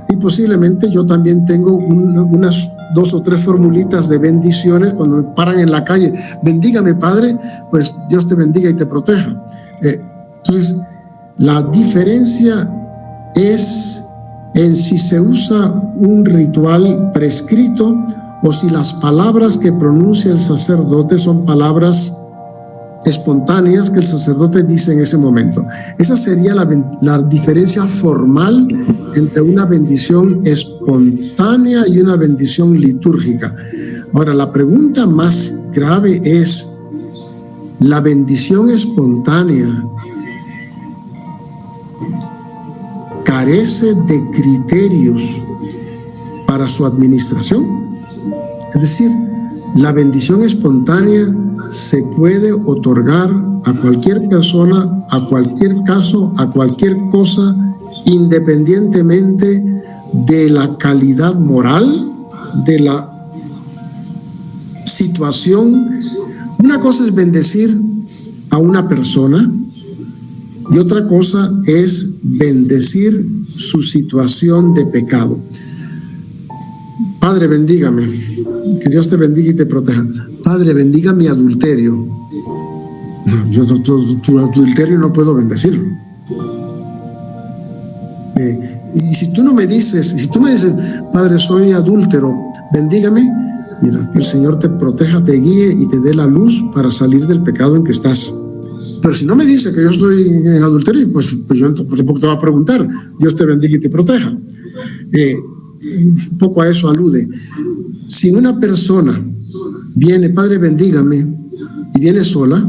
Y posiblemente yo también tengo unas 2 o 3 formulitas de bendiciones cuando me paran en la calle. Bendígame, Padre, pues Dios te bendiga y te proteja. Entonces, la diferencia es en si se usa un ritual prescrito o si las palabras que pronuncia el sacerdote son palabras espontáneas que el sacerdote dice en ese momento. Esa sería la diferencia formal entre una bendición espontánea y una bendición litúrgica. Ahora, la pregunta más grave es: ¿la bendición espontánea carece de criterios para su administración? Es decir, la bendición espontánea se puede otorgar a cualquier persona, a cualquier caso, a cualquier cosa, independientemente de la calidad moral, de la situación. Una cosa es bendecir a una persona y otra cosa es bendecir su situación de pecado. Padre, bendígame. Que Dios te bendiga y te proteja. Padre, bendiga mi adulterio. No, yo tu adulterio no puedo bendecirlo. Y si tú me dices, Padre, soy adúltero, bendígame, mira, que el Señor te proteja, te guíe y te dé la luz para salir del pecado en que estás. Pero si no me dice que yo estoy en adulterio, pues yo tampoco te voy a preguntar. Dios te bendiga y te proteja. Un poco a eso alude. Si una persona viene, Padre, bendígame, y viene sola,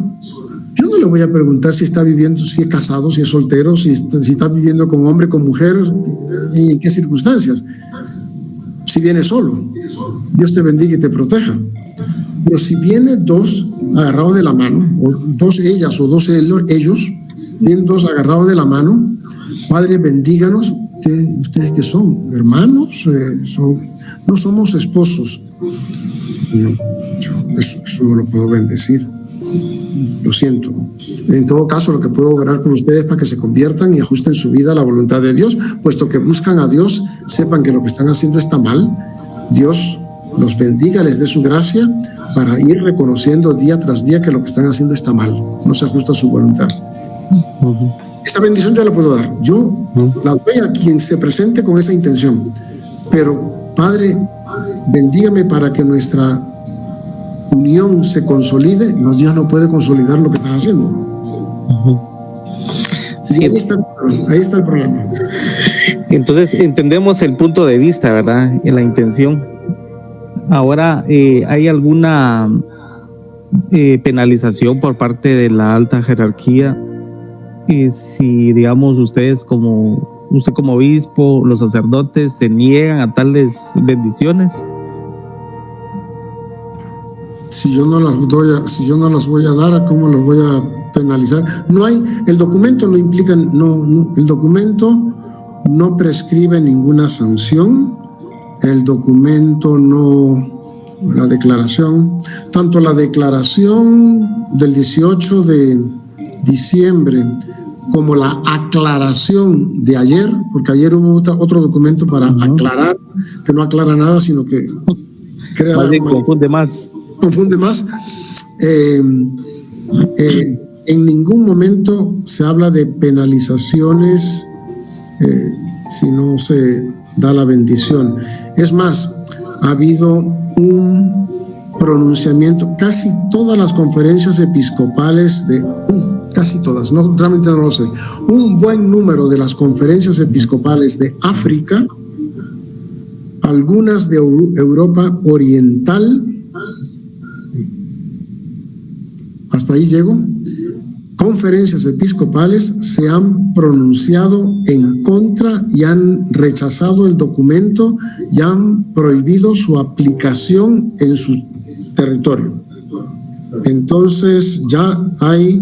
yo no le voy a preguntar si está viviendo, si es casado, si es soltero, si está viviendo con hombre, con mujer, y en qué circunstancias. Si viene solo, Dios te bendiga y te proteja. Pero si viene dos, agarrados de la mano, o dos ellas o dos ellos, bien dos agarrados de la mano. Padre, bendíganos. ¿Ustedes qué son? ¿Hermanos? No somos esposos. No, eso no lo puedo bendecir. Lo siento. En todo caso, lo que puedo orar con ustedes es para que se conviertan y ajusten su vida a la voluntad de Dios, puesto que buscan a Dios, sepan que lo que están haciendo está mal. Dios los bendiga, les dé su gracia para ir reconociendo día tras día que lo que están haciendo está mal, no se ajusta a su voluntad. Esa bendición yo la puedo dar. Yo la doy a quien se presente con esa intención. Pero, Padre, bendígame para que nuestra unión se consolide. No, Dios no puede consolidar lo que estás haciendo. Sí. Ahí está el problema. Entonces entendemos el punto de vista, ¿verdad? Y la intención. Ahora, ¿hay alguna penalización por parte de la alta jerarquía? Si, digamos, usted como obispo, los sacerdotes se niegan a tales bendiciones. Si yo no las voy a dar, ¿cómo los voy a penalizar? No hay, el documento no implica, el documento no prescribe ninguna sanción. El documento la declaración, tanto la declaración del 18 de diciembre como la aclaración de ayer, porque ayer hubo otro documento para aclarar, que no aclara nada, sino que crea confunde más. En ningún momento se habla de penalizaciones si no se da la bendición. Es más, ha habido un pronunciamiento, casi todas las conferencias episcopales casi todas, no, realmente no lo sé, un buen número de las conferencias episcopales de África, algunas de Europa Oriental, hasta ahí llego, conferencias episcopales se han pronunciado en contra y han rechazado el documento y han prohibido su aplicación en su territorio. Entonces ya hay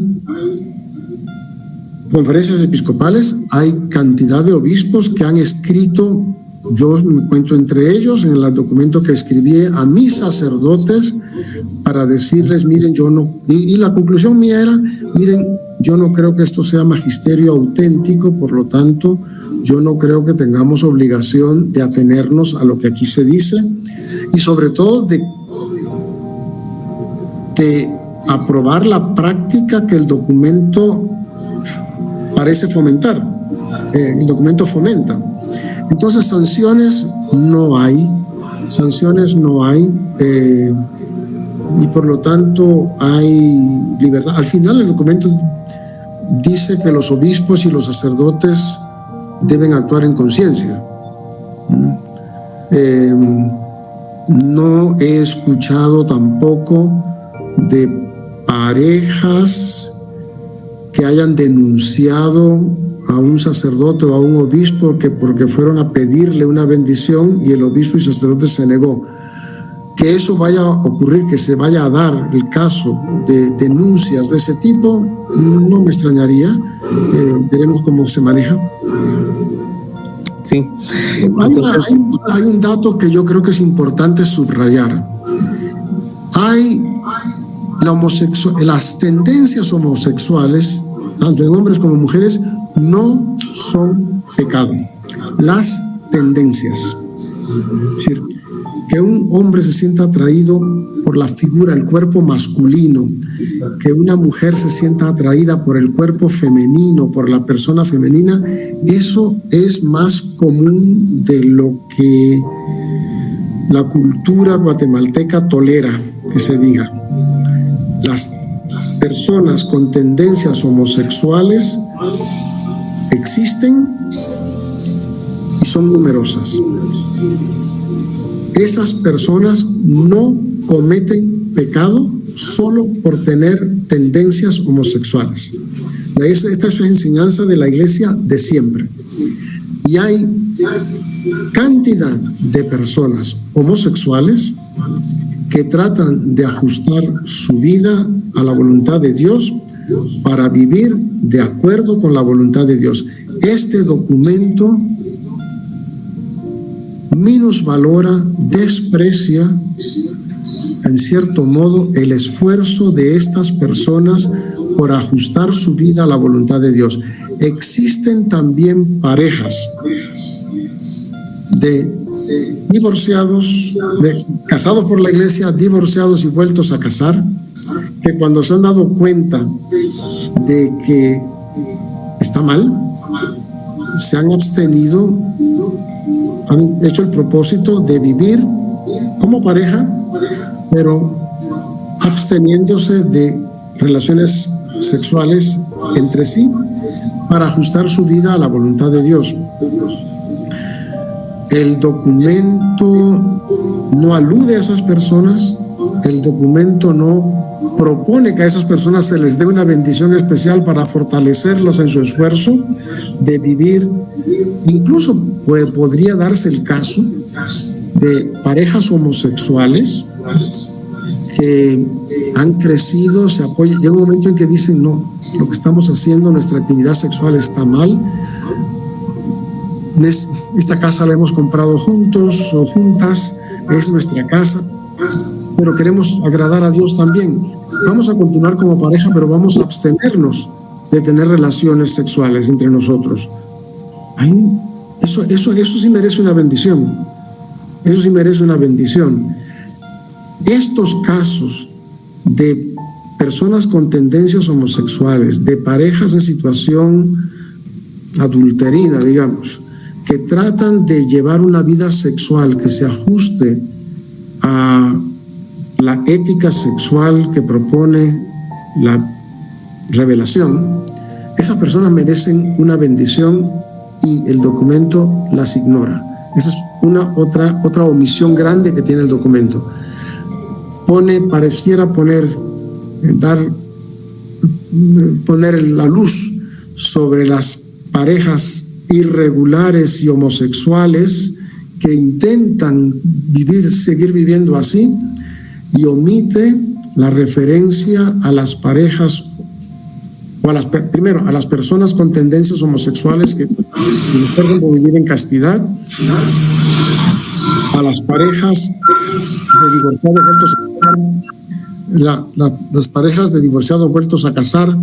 conferencias episcopales, hay cantidad de obispos que han escrito, yo me cuento entre ellos, en el documento que escribí a mis sacerdotes para decirles, miren, yo no, y la conclusión mía era, miren, yo no creo que esto sea magisterio auténtico, por lo tanto, yo no creo que tengamos obligación de atenernos a lo que aquí se dice y sobre todo de aprobar la práctica que el documento parece fomentar, el documento fomenta. Entonces, sanciones no hay, y por lo tanto hay libertad. Al final el documento dice que los obispos y los sacerdotes deben actuar en conciencia. No he escuchado tampoco de parejas que hayan denunciado a un sacerdote o a un obispo porque fueron a pedirle una bendición y el obispo y sacerdote se negó. Que eso vaya a ocurrir, que se vaya a dar el caso de denuncias de ese tipo, no me extrañaría. Veremos cómo se maneja. Sí. Hay un dato que yo creo que es importante subrayar. Las tendencias homosexuales, tanto en hombres como mujeres, no son pecado. Las tendencias. Es decir, que un hombre se sienta atraído por la figura, el cuerpo masculino, que una mujer se sienta atraída por el cuerpo femenino, por la persona femenina, eso es más común de lo que la cultura guatemalteca tolera que se diga. Las personas con tendencias homosexuales existen y son numerosas. Esas personas no cometen pecado solo por tener tendencias homosexuales. Esta es la enseñanza de la Iglesia de siempre. Y hay cantidad de personas homosexuales que tratan de ajustar su vida a la voluntad de Dios para vivir de acuerdo con la voluntad de Dios. Este documento minusvalora, desprecia, en cierto modo, el esfuerzo de estas personas por ajustar su vida a la voluntad de Dios. Existen también parejas de divorciados, casados por la iglesia, divorciados y vueltos a casar, que cuando se han dado cuenta de que está mal, se han abstenido, han hecho el propósito de vivir como pareja, pero absteniéndose de relaciones sexuales entre sí para ajustar su vida a la voluntad de Dios. El documento no alude a esas personas, el documento no propone que a esas personas se les dé una bendición especial para fortalecerlos en su esfuerzo de vivir. Incluso podría darse el caso de parejas homosexuales que han crecido, se apoyan, llega un momento en que dicen, no, lo que estamos haciendo, nuestra actividad sexual está mal, esta casa la hemos comprado juntos o juntas, es nuestra casa, pero queremos agradar a Dios también. Vamos a continuar como pareja, pero vamos a abstenernos de tener relaciones sexuales entre nosotros. Ay, eso sí merece una bendición. Eso sí merece una bendición. Estos casos de personas con tendencias homosexuales, de parejas en situación adulterina, digamos, que tratan de llevar una vida sexual que se ajuste a la ética sexual que propone la revelación, esas personas merecen una bendición y el documento las ignora. Esa es otra omisión grande que tiene el documento. Pareciera poner la luz sobre las parejas irregulares y homosexuales que intentan seguir viviendo así, y omite la referencia a las parejas o primero a las personas con tendencias homosexuales que se esfuerzan por vivir en castidad, a las parejas de divorciados vueltos a casar, las parejas de divorciados vueltos a casar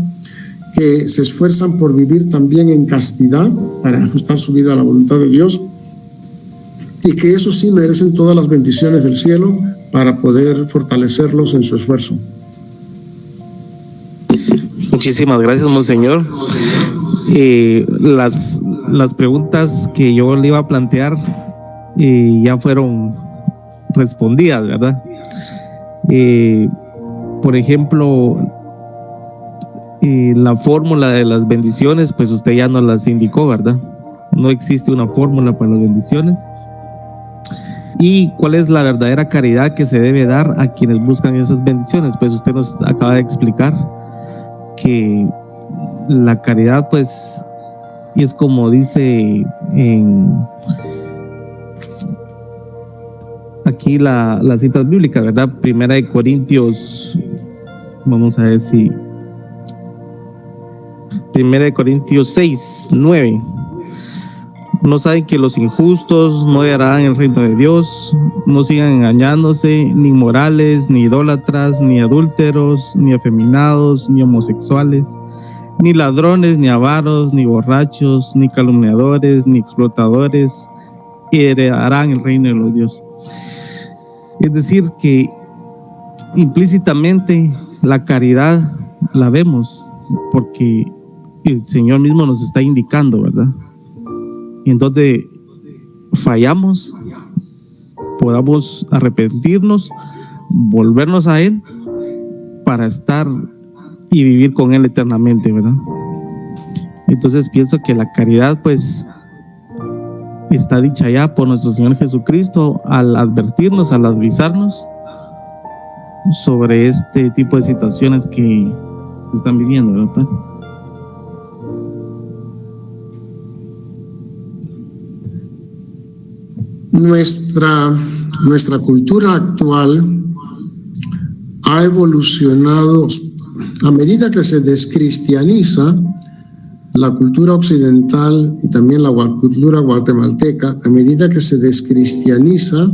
que se esfuerzan por vivir también en castidad para ajustar su vida a la voluntad de Dios, y que eso sí merecen todas las bendiciones del cielo para poder fortalecerlos en su esfuerzo. Muchísimas gracias, monseñor. Las preguntas que yo le iba a plantear ya fueron respondidas, ¿verdad? Por ejemplo, la fórmula de las bendiciones, pues usted ya nos las indicó, ¿verdad? No existe una fórmula para las bendiciones. ¿Y cuál es la verdadera caridad que se debe dar a quienes buscan esas bendiciones? Pues usted nos acaba de explicar que la caridad, pues, es como dice aquí las citas bíblicas, ¿verdad? Primera de Corintios, vamos a ver si... Primera de Corintios 6, 9. No saben que los injustos no heredarán el reino de Dios. No sigan engañándose, ni inmorales, ni idólatras, ni adúlteros, ni afeminados, ni homosexuales, ni ladrones, ni avaros, ni borrachos, ni calumniadores, ni explotadores heredarán el reino de los Dios. Es decir, que implícitamente la caridad la vemos porque el Señor mismo nos está indicando, ¿verdad? Y entonces fallamos, podamos arrepentirnos, volvernos a Él para estar y vivir con Él eternamente, ¿verdad? Entonces pienso que la caridad, pues, está dicha ya por nuestro Señor Jesucristo al advertirnos, al avisarnos sobre este tipo de situaciones que se están viviendo, ¿verdad? Nuestra cultura actual ha evolucionado a medida que se descristianiza la cultura occidental y también la cultura guatemalteca. A medida que se descristianiza,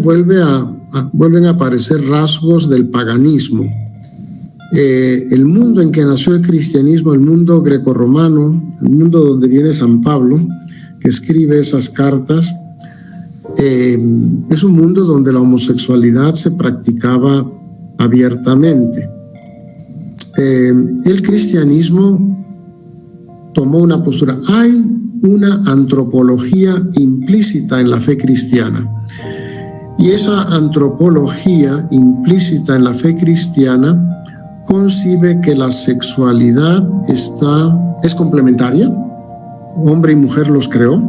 vuelven a aparecer rasgos del paganismo. El mundo en que nació el cristianismo, el mundo grecorromano, el mundo donde viene San Pablo, que escribe esas cartas, es un mundo donde la homosexualidad se practicaba abiertamente. El cristianismo tomó una postura. Hay una antropología implícita en la fe cristiana. Y esa antropología implícita en la fe cristiana concibe que la sexualidad es complementaria. Hombre y mujer los creó.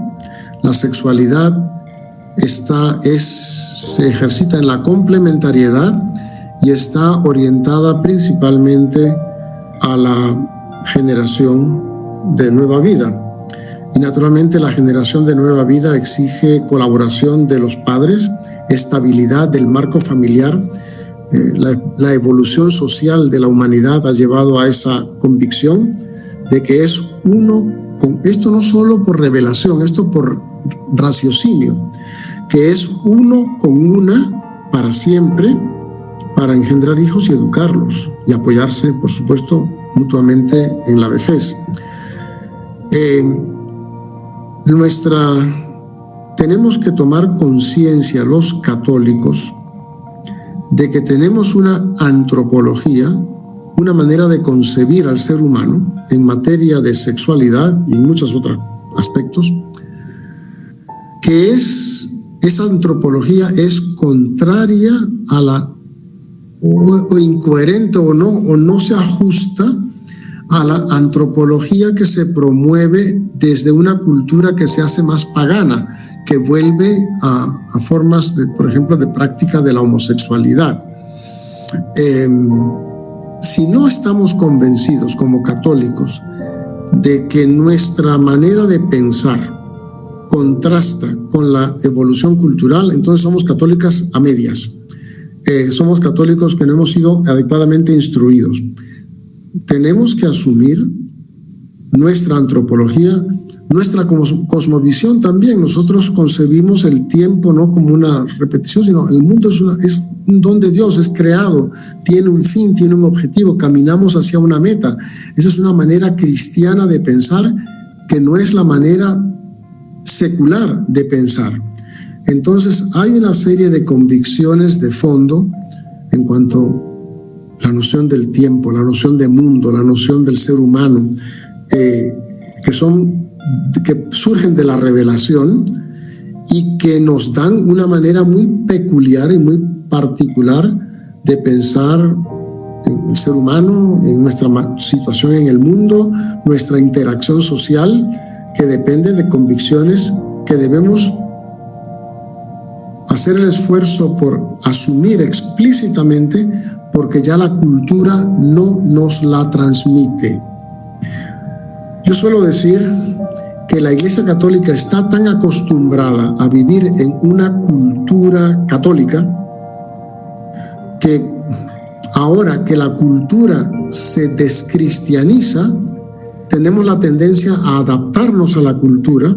La sexualidad se ejercita en la complementariedad y está orientada principalmente a la generación de nueva vida. Y naturalmente la generación de nueva vida exige colaboración de los padres, estabilidad del marco familiar. La evolución social de la humanidad ha llevado a esa convicción de que es uno con esto, no solo por revelación, esto por raciocinio, que es uno con una para siempre, para engendrar hijos y educarlos y apoyarse, por supuesto, mutuamente en la vejez. Tenemos que tomar conciencia los católicos de que tenemos una antropología, una manera de concebir al ser humano en materia de sexualidad y en muchos otros aspectos, que esa antropología es contraria a o incoherente o no se ajusta a la antropología que se promueve desde una cultura que se hace más pagana, que vuelve a formas, por ejemplo, de práctica de la homosexualidad. Si no estamos convencidos como católicos de que nuestra manera de pensar contrasta con la evolución cultural, entonces somos católicas a medias. Somos católicos que no hemos sido adecuadamente instruidos. Tenemos que asumir nuestra antropología, nuestra cosmovisión también. Nosotros concebimos el tiempo no como una repetición, sino el mundo es un don de Dios, es creado, tiene un fin, tiene un objetivo, caminamos hacia una meta. Esa es una manera cristiana de pensar que no es la manera secular de pensar. Entonces hay una serie de convicciones de fondo en cuanto a la noción del tiempo, la noción de mundo, la noción del ser humano, que surgen de la revelación y que nos dan una manera muy peculiar y muy particular de pensar en el ser humano, en nuestra situación en el mundo, nuestra interacción social, que depende de convicciones que debemos hacer el esfuerzo por asumir explícitamente, porque ya la cultura no nos la transmite. Yo suelo decir que la Iglesia Católica está tan acostumbrada a vivir en una cultura católica que ahora que la cultura se descristianiza, tenemos la tendencia a adaptarnos a la cultura,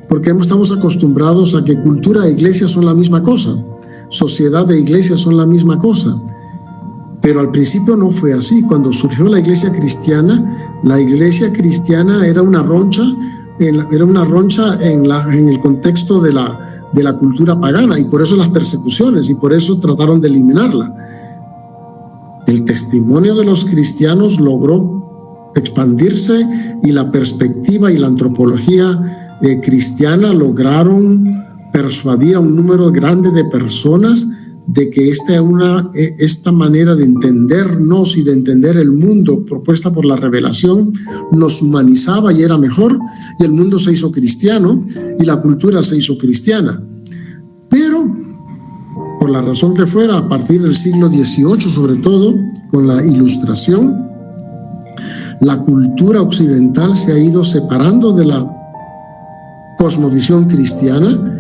porque estamos acostumbrados a que cultura e iglesia son la misma cosa, sociedad e iglesia son la misma cosa. Pero al principio no fue así. Cuando surgió la iglesia cristiana era una roncha en el contexto de la cultura pagana, y por eso las persecuciones, y por eso trataron de eliminarla. El testimonio de los cristianos logró expandirse, y la perspectiva y la antropología cristiana lograron persuadir a un número grande de personas de que esta manera de entendernos y de entender el mundo propuesta por la revelación nos humanizaba y era mejor, y el mundo se hizo cristiano y la cultura se hizo cristiana. Pero, por la razón que fuera, a partir del siglo XVIII, sobre todo, con la Ilustración, la cultura occidental se ha ido separando de la cosmovisión cristiana,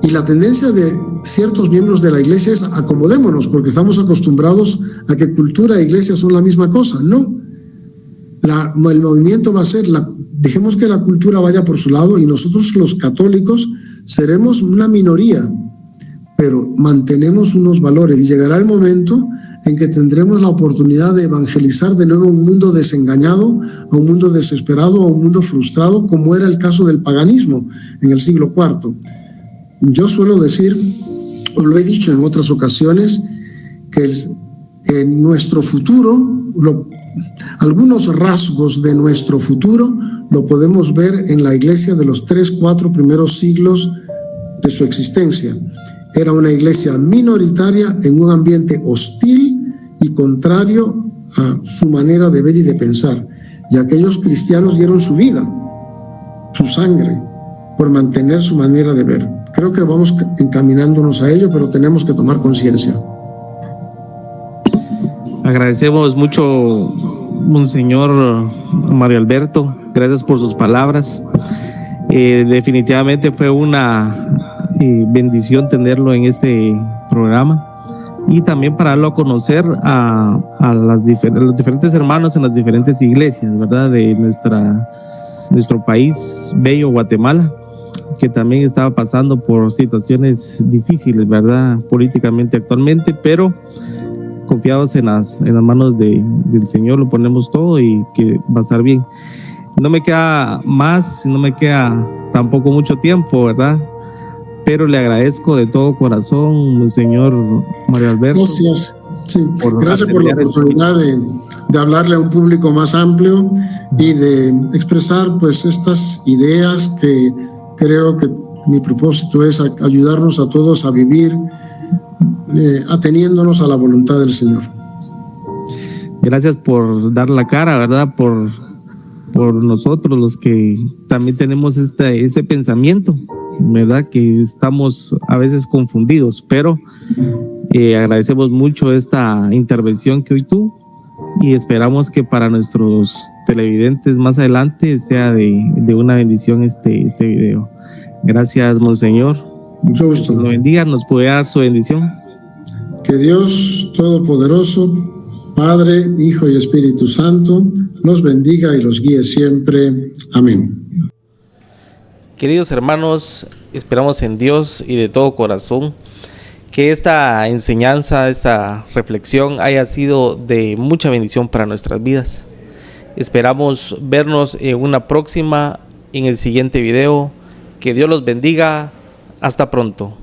Y la tendencia de ciertos miembros de la iglesia es acomodémonos, porque estamos acostumbrados a que cultura e iglesia son la misma cosa. No. El movimiento va a ser, dejemos que la cultura vaya por su lado y nosotros los católicos seremos una minoría, pero mantenemos unos valores y llegará el momento en que tendremos la oportunidad de evangelizar de nuevo a un mundo desengañado, a un mundo desesperado, a un mundo frustrado, como era el caso del paganismo en el siglo IV. Yo suelo decir, o lo he dicho en otras ocasiones, que en nuestro futuro, algunos rasgos de nuestro futuro lo podemos ver en la iglesia de los 3-4 primeros siglos de su existencia. Era una iglesia minoritaria en un ambiente hostil y contrario a su manera de ver y de pensar. Y aquellos cristianos dieron su vida, su sangre, por mantener su manera de ver. Creo que vamos encaminándonos a ello, pero tenemos que tomar conciencia. Agradecemos mucho, Monseñor Mario Alberto. Gracias por sus palabras. Definitivamente fue una bendición tenerlo en este programa y también para darlo a conocer a los diferentes hermanos en las diferentes iglesias, ¿verdad? De nuestro país bello, Guatemala, que también estaba pasando por situaciones difíciles, ¿verdad? Políticamente actualmente, pero confiados en las manos del Señor, lo ponemos todo y que va a estar bien. No me queda más, no me queda tampoco mucho tiempo, ¿verdad? Pero le agradezco de todo corazón, señor Mario Alberto. Gracias. Sí, gracias por la oportunidad de hablarle a un público más amplio y de expresar pues estas ideas que creo que mi propósito es ayudarnos a todos a vivir ateniéndonos a la voluntad del Señor. Gracias por dar la cara, ¿verdad? Por nosotros los que también tenemos este pensamiento, ¿verdad? Que estamos a veces confundidos, pero agradecemos mucho esta intervención que hoy tuvo y esperamos que para nuestros televidentes más adelante sea de una bendición este video. Gracias, Monseñor. Mucho gusto. Nos bendiga, nos puede dar su bendición. Que Dios Todopoderoso, Padre, Hijo y Espíritu Santo, los bendiga y los guíe siempre. Amén. Queridos hermanos, esperamos en Dios y de todo corazón que esta enseñanza, esta reflexión haya sido de mucha bendición para nuestras vidas. Esperamos vernos en una próxima, en el siguiente video. Que Dios los bendiga. Hasta pronto.